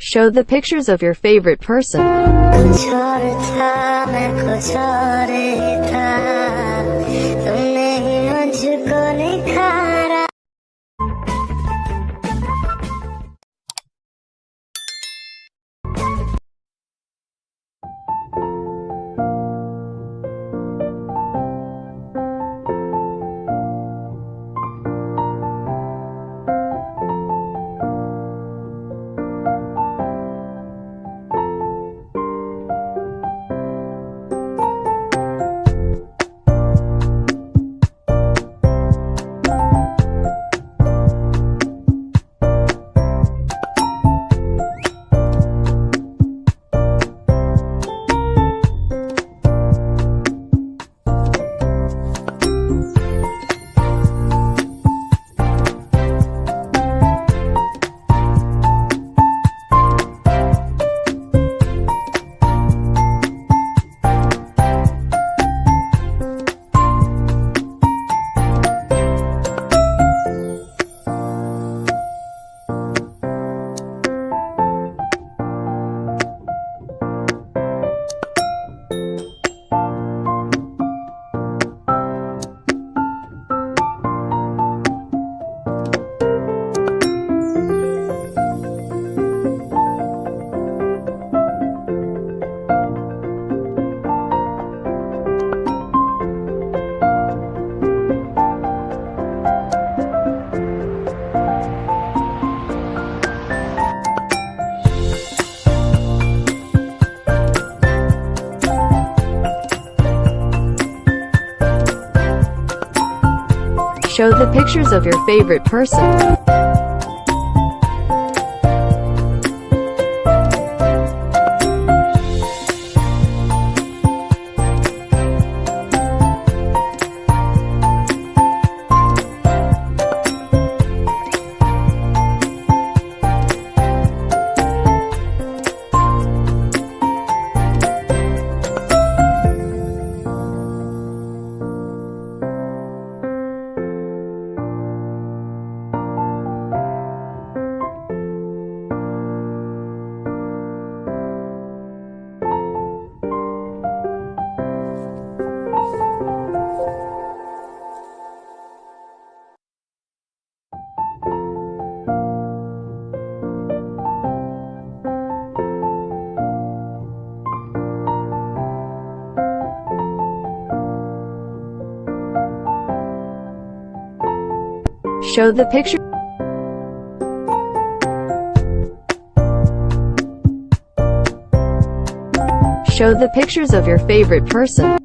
Show the pictures of your favorite person. कुछ और था मैं कुछ और ही था तुमने ही मुझको निखारा Show the pictures of your favorite person. Show the picture. Show the pictures of your favorite person.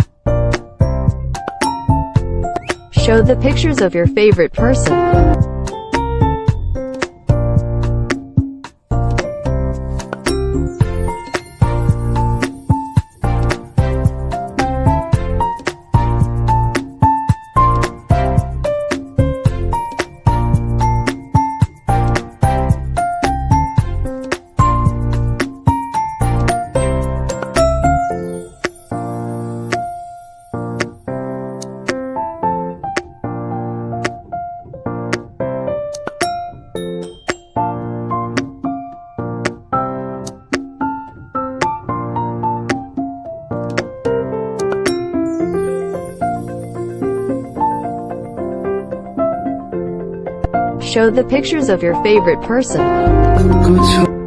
Show the pictures of your favorite person. Show the pictures of your favorite person.